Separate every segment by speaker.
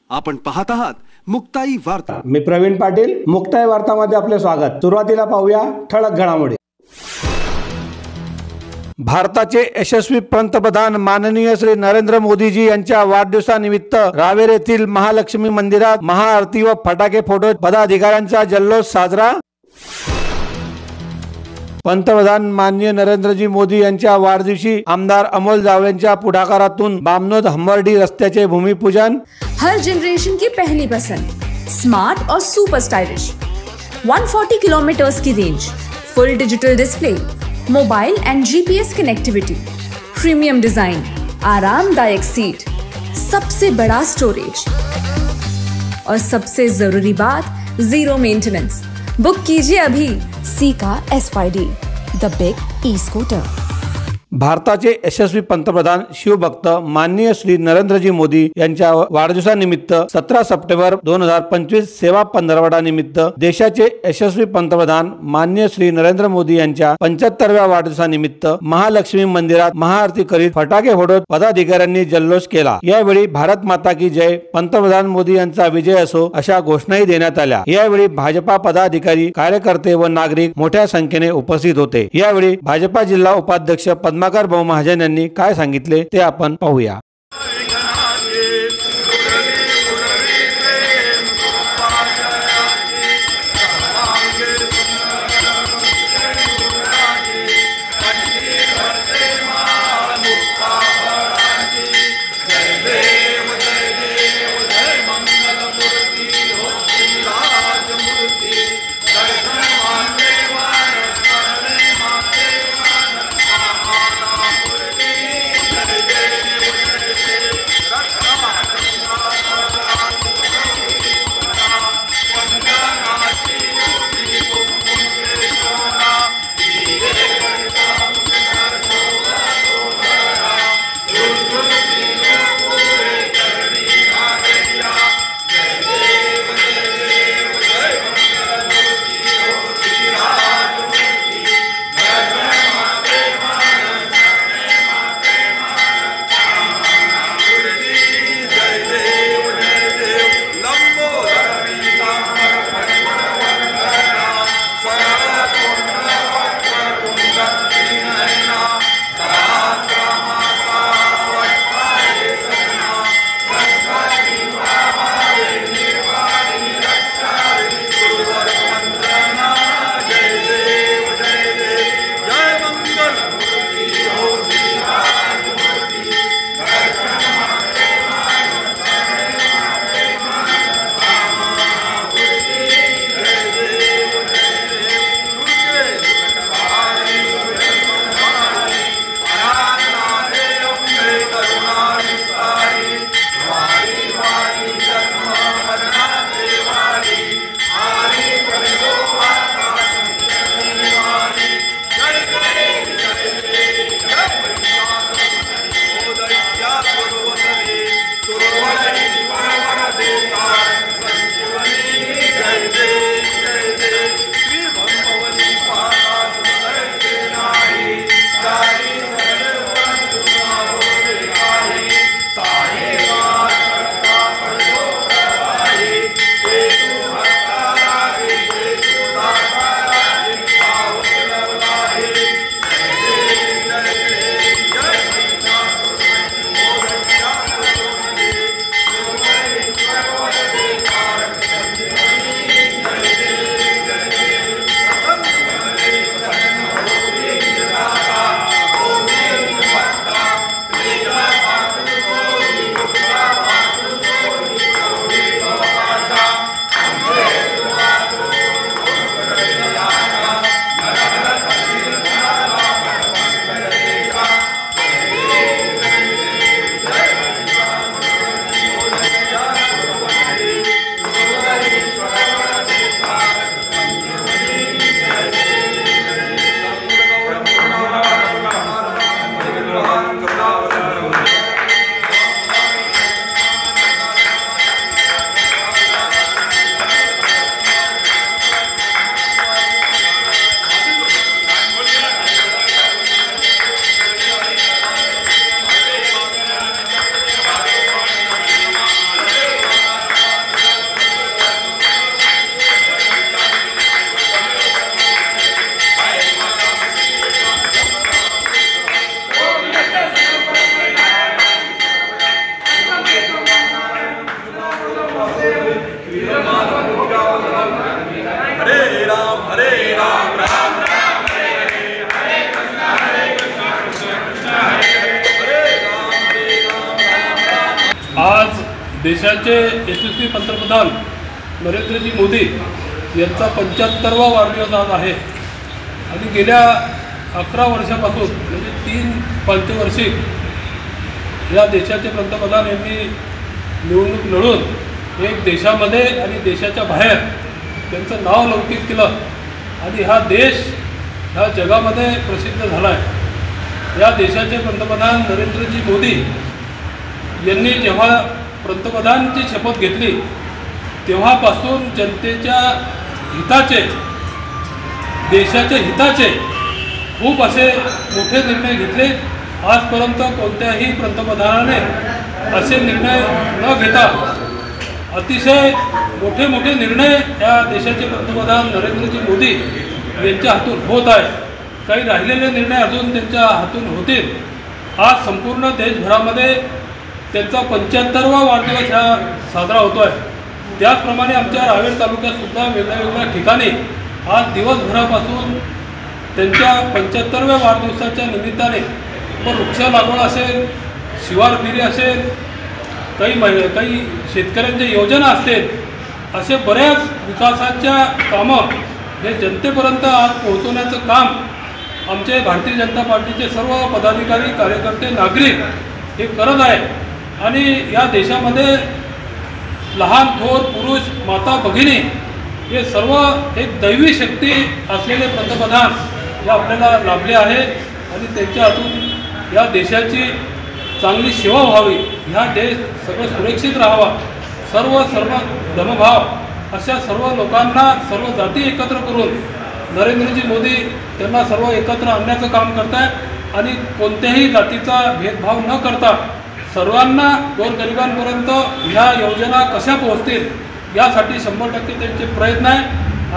Speaker 1: आपण पाहत आहात मुक्ताई वार्ता।
Speaker 2: मी प्रवीण पाटील, मुक्ताई वार्तामध्ये आपले स्वागत। सुरुवातीला पाहूया ठळक घडामोडी। भारताचे यशस्वी पंतप्रधान माननीय श्री नरेंद्र मोदीजी यांच्या वाढदिवसानिमित्त रावेर येथील महालक्ष्मी मंदिरात महाआरती व फटाके फोडत पदाधिकाऱ्यांचा जल्लोष साजरा। पंतप्रधान माननीय नरेंद्रजी मोदी यांच्या वाढदिवशी आमदार अमोल जावळेंच्या पुढाकारातून बामनोद हंबर्डी रस्त्याचे भूमिपूजन।
Speaker 3: हर जनरेशन की पहली पसंद, स्मार्ट और सुपर स्टाइलिश, 140 किलोमीटर्स की रेंज, फुल digital display, mobile end GPS connectivity, premium design, आरामदायक सीट, सबसे बड़ा स्टोरेज और सबसे जरूरी बात, जीरो मेंटेनेंस। बुक कीजिए अभी caeca SYD, the big e scooter.
Speaker 2: भारताचे यशस्वी पंतप्रधान शिवभक्त माननीय श्री नरेंद्रजी मोदी यांच्या वाढदिवसानिमित्त 17 सप्टेंबर 2025 सेवा पंधरवडा निमित्त देशाचे यशस्वी पंतप्रधान माननीय श्री नरेंद्र मोदी यांच्या 75व्या वाढदिवसानिमित्त महालक्ष्मी मंदिरात महाआरती करीत फटाके फोडत पदाधिकाऱ्यांनी जल्लोष केला। यावेळी भारत माता की जय, पंतप्रधान मोदी यांचा विजय असो अशा घोषणाही देण्यात आल्या। यावेळी भाजपा पदाधिकारी, कार्यकर्ते व नागरिक मोठ्या संख्येने उपस्थित होते। यावेळी भाजपा जिल्हा उपाध्यक्ष पद्माकर भाऊ महाजन यांनी काय सांगितले ते आपण पाहूया।
Speaker 4: आज देशाचे यशस्वी पंतप्रधान नरेंद्रजी मोदी यांचा 75वा वाढदिवस आज आहे आणि गेल्या 11 वर्षापासून म्हणजे 3 पंचवार्षिक या देशाचे पंतप्रधान यांनी निवडणूक लढून एक देशामध्ये आणि देशाच्या बाहेर त्यांचं नाव लौकिक केलं आणि हा देश ह्या जगामध्ये प्रसिद्ध झाला आहे। या देशाचे पंतप्रधान नरेंद्रजी मोदी यांनी जेव्हा पंतप्रधानांची शपथ घेतली तेव्हापासून जनतेच्या हिताचे, देशाच्या हिताचे खूप असे मोठे निर्णय घेतले। आजपर्यंत कोणत्याही पंतप्रधानाने असे निर्णय न घेता अतिशय मोठे मोठे निर्णय या देशाचे पंतप्रधान नरेंद्रजी मोदी यांच्या हातून होत आहे। काही राहिलेले निर्णय अजून त्यांच्या हातून होतील। आज संपूर्ण देशभरामध्ये त्यांचा 75वा वाढदिवस हा साजरा होतो आहे। त्याचप्रमाणे आमच्या रावेर तालुक्यातसुद्धा वेगवेगळ्या ठिकाणी आज दिवसभरापासून त्यांच्या 75व्या वाढदिवसाच्या निमित्ताने वृक्ष लागवड असेल, शिवार फेरी असेल, काही शेतकऱ्यांच्या योजना असतील, असे बऱ्याच विकासाच्या कामं हे जनतेपर्यंत आज पोहोचवण्याचं काम आमचे भारतीय जनता पार्टीचे सर्व पदाधिकारी, कार्यकर्ते, नागरिक हे करत आहे। आणि या देशामध्ये लहान थोर, पुरुष, माता, भगिनी हे सर्व एक दैवी शक्ती असलेले पंतप्रधान हे आपल्याला लाभले आहे आणि त्यांच्या हातून या देशाची चांगली सेवा व्हावी, ह्या देश सगळं सुरक्षित राहावा, सर्व धर्मभाव अशा सर्व लोकांना, सर्व जाती एकत्र करून नरेंद्रजी मोदी त्यांना सर्व एकत्र आणण्याचं काम करत आहे आणि कोणत्याही जातीचा भेदभाव न करता सर्वांना, गोरगरिबांपर्यंत ह्या योजना कशा पोहोचतील यासाठी 100% त्यांचे प्रयत्न आहे।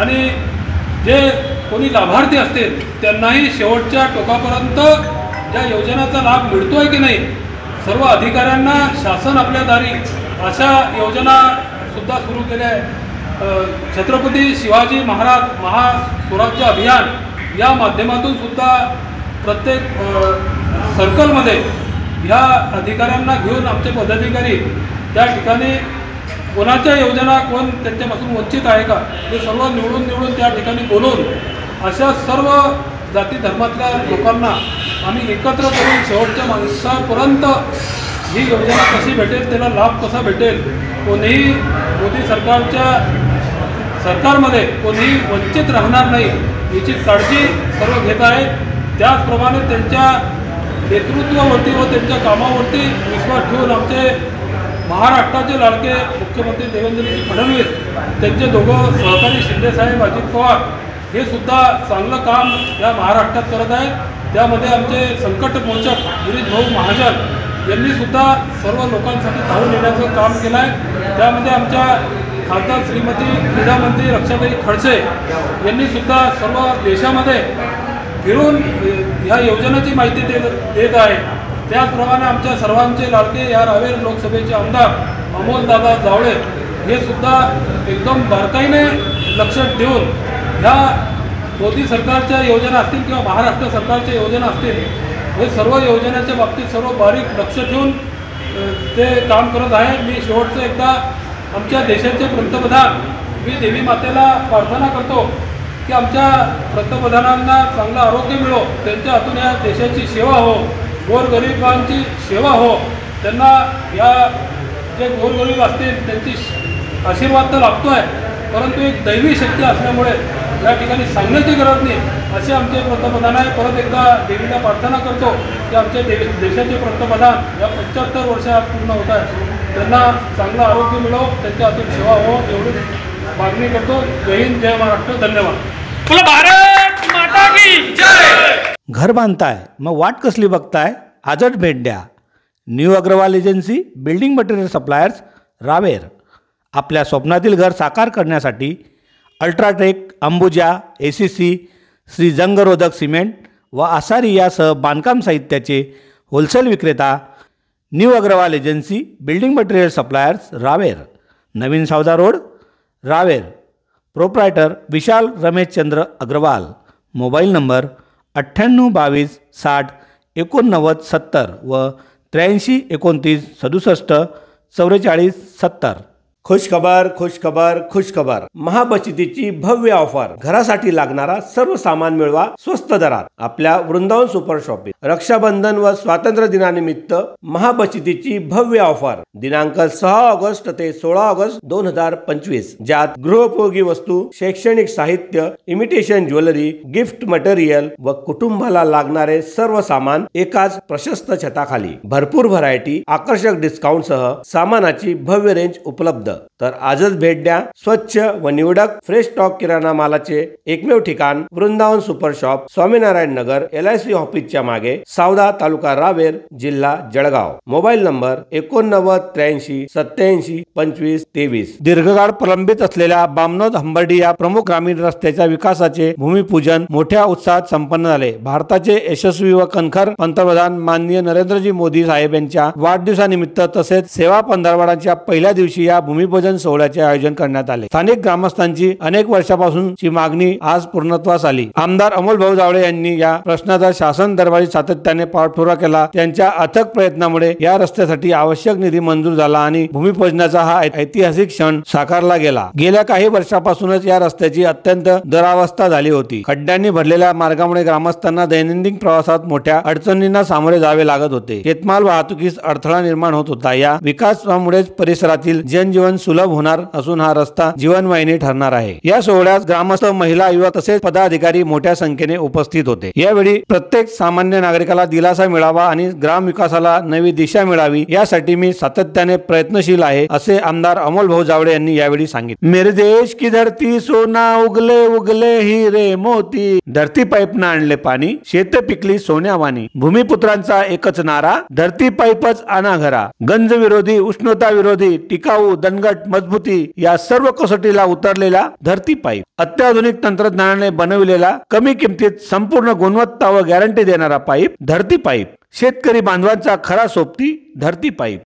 Speaker 4: आणि जे कोणी लाभार्थी असतील त्यांनाही शेवटच्या टोकापर्यंत या योजनेचा लाभ मिळतो आहे की नाही, सर्व अधिकाऱ्यांना शासन आपल्या दारी अशा योजनासुद्धा सुरू केल्या आहे। छत्रपती शिवाजी महाराज महास्वराज्य अभियान या माध्यमातून सुद्धा प्रत्येक सर्कलमध्ये ह्या अधिकाऱ्यांना घेऊन आमचे पदाधिकारी त्या ठिकाणी कोणाच्या योजना, कोण त्यांच्यापासून वंचित आहे का हे सर्व निवडून त्या ठिकाणी बोलून अशा सर्व जाती धर्मातल्या लोकांना आम्ही एकत्र करून शेवटच्या माणसापर्यंत ही योजना कशी भेटेल, त्याला लाभ कसा भेटेल, कोणीही मोदी सरकारमध्ये कोणीही वंचित राहणार नाही याची काळजी सर्व घेत आहे। त्याचप्रमाणे त्यांच्या नेतृत्वावरती व त्यांच्या कामावरती विश्वास ठेवून आमचे महाराष्ट्राचे लाडके मुख्यमंत्री देवेंद्रजी फडणवीस, त्यांचे दोघं सहकारी शिंदेसाहेब, अजित पवार हे सुद्धा चांगलं काम या महाराष्ट्रात करत आहेत। त्यामध्ये आमचे संकटमोचक गिरीश भाऊ महाजन यांनी सुद्धा सर्व लोकांसाठी धावून येण्याचं काम केलं आहे। त्यामध्ये आमच्या खासदार श्रीमती क्रीडा मंत्री रक्षाताई खडसे यांनी सुद्धा सर्व देशामध्ये फिरून ह्या योजनेची माहिती देत आहे। त्याचप्रमाणे आमच्या सर्वांचे लाडके या रावेर लोकसभेचे आमदार अमोलदादा जावळे हे सुद्धा एकदम बारकाईने लक्ष देऊन ह्या मोदी सरकारच्या योजना असतील किंवा महाराष्ट्र सरकारच्या योजना असतील, हे सर्व योजनेच्या बाबतीत सर्व बारीक लक्ष ठेवून ते काम करत आहे। मी शेवटचं एकदा आमच्या देशाचे पंतप्रधान मी देवी मातेला प्रार्थना करतो की आमच्या पंतप्रधानांना चांगलं आरोग्य मिळो, त्यांच्या हातून या देशाची सेवा हो, गोरगरिबांची सेवा हो, त्यांना या जे गोरगरीब असतील त्यांची आशीर्वाद तर लाभतो आहे, परंतु एक दैवी शक्ती असल्यामुळे या ठिकाणी सांगण्याची गरज नाही असे आमचे पंतप्रधान आहे। परत एकदा देवीला प्रार्थना करतो की आमच्या देशाचे पंतप्रधान या 75 वर्षात पूर्ण होत आहे, त्यांना चांगलं आरोग्य मिळो, त्यांच्या हातून सेवा हो एवढी मागणी करतो। जय हिंद, जय महाराष्ट्र, धन्यवाद।
Speaker 5: भारत माता की जय।
Speaker 2: घर बांधताय मग वाट कसली बघताय, आजच भेट द्या new Agrawal agency building material suppliers Raver. आपल्या स्वप्नातील घर साकार करण्यासाठी अल्ट्राटेक, अंबुजा, ACC, श्री जंगरोधक सिमेंट व आसारी यासह बांधकाम साहित्याचे होलसेल विक्रेता new Agrawal agency building material suppliers Raver, नवीन Savda road Raver. Proprietor Vishal Rameshchandra Agrawal. Mobile number 98 22 60 89 70 व 83 29 67 4470. खुशखबर खुशखबर खुशखबर. महाबचतीची भव्य ऑफर. घरासाठी लागणारा सर्व सामान मिळवा स्वस्त दरात आपल्या वृंदावन सुपर शॉपीत. रक्षाबंधन व स्वातंत्र्य दिनानिमित्त महाबचतीची भव्य ऑफर दिनांक 6 ऑगस्ट ते 16 ऑगस्ट 2025, ज्यात गृहोपयोगी वस्तू, शैक्षणिक साहित्य, इमिटेशन ज्वेलरी, गिफ्ट मटेरियल व कुटुंबाला लागणारे सर्व सामान एकाच प्रशस्त छताखाली. भरपूर व्हरायटी, आकर्षक डिस्काउंट सह सामानाची भव्य रेंज उपलब्ध. तर आजच भेट द्या. स्वच्छ व निवडक फ्रेश स्टॉक किराणा मालाचे एकमेव ठिकाण वृंदावन सुपर शॉप, स्वामीनारायण नगर, LIC ऑफिसच्या मागे, सावदा, तालुका रावेर, जिल्हा जळगाव. Mobile number 89 83 87 25 23. दीर्घकाळ प्रलंबित असलेल्या बामनोद हंबर्डी या प्रमुख ग्रामीण रस्त्याच्या विकासाचे भूमिपूजन मोठ्या उत्साहात संपन्न झाले. भारताचे यशस्वी व कणखर पंतप्रधान माननीय नरेंद्रजी मोदी साहेब यांच्या वाढदिवसानिमित्त तसेच सेवा पंधरवड्याच्या पहिल्या दिवशी या भूमिपूजन सोहळ्याचे आयोजन करण्यात आले. स्थानिक ग्रामस्थांची अनेक वर्षापासूनची मागणी आज पूर्णत्वास आली. आमदार अमोल भाऊ जावळे यांनी या प्रश्नाचा शासन दरबारी सातत्याने पाठपुरावा केला. त्यांच्या अथक प्रयत्नामुळे या रस्त्यासाठी आवश्यक निधी मंजूर झाला आणि भूमिपूजनाचा हा ऐतिहासिक क्षण साकारला गेला. गेल्या काही वर्षापासूनच या रस्त्याची अत्यंत दुरावस्था झाली होती. खड्ड्यांनी भरलेल्या मार्गामुळे ग्रामस्थांना दैनंदिन प्रवासात मोठ्या अडचणींना सामोरे जावे लागत होते. शेतमाल वाहतुकीस अडथळा निर्माण होत होता. या विकासामुळेच परिसरातील जनजीवन सुलभ होणार असून हा रस्ता जीवनवाहिनी ठरणार आहे. या सोहळ्यात ग्रामस्थ, महिला, युवक तसेच पदाधिकारी मोठ्या संख्येने उपस्थित होते. यावेळी प्रत्येक सामान्य नागरिकाला दिलासा मिळावा आणि ग्राम विकासाला नवी दिशा मिळावी यासाठी मी सातत्याने प्रयत्नशील आहे, असे आमदार अमोल भाऊ जावळे यांनी यावेळी सांगितले. मेरे देश की धरती सोना उगले उगले हिरे मोती, धरती पाईपनं आणले पाणी, शेत पिकली सोन्यावानी. भूमिपुत्रांचा एकच नारा, धरती पाईपच आणा घरा. गंज विरोधी, उष्णता विरोधी, टिकाऊ, दणकट, मजबूती या सर्व कसोटीला उतरलेला धरती पाईप. अत्याधुनिक तंत्रज्ञानाने बनविलेला, कमी किमतीत संपूर्ण गुणवत्ता व गॅरंटी देणारा पाईप धरती पाईप. शेतकरी बांधवांचा खरा सोबती धरती पाईप.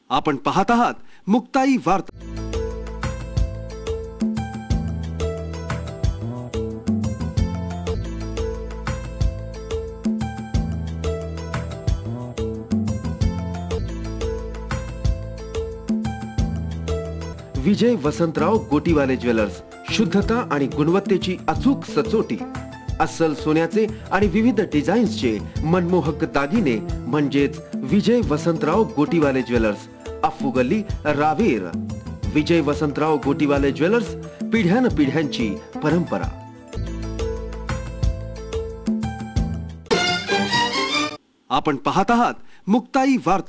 Speaker 1: आपण पाहत आहात मुक्ताई वार्ता. विजय वसंतराव गोटीवाले ज्वेलर्स. शुद्धता आणि गुणवत्तेची अचूक सचोटी. अस्सल सोन्याचे आणि विविध डिझाईन्सचे मनमोहक दागिने म्हणजेच विजय वसंतराव गोटीवाले ज्वेलर्स, अफू गल्ली, रावेर. विजय वसंतराव गोटीवाले ज्वेलर्स, पिढ्यानपिढ्यांची परंपरा. आपण पाहत आहात मुक्ताई वार्ता.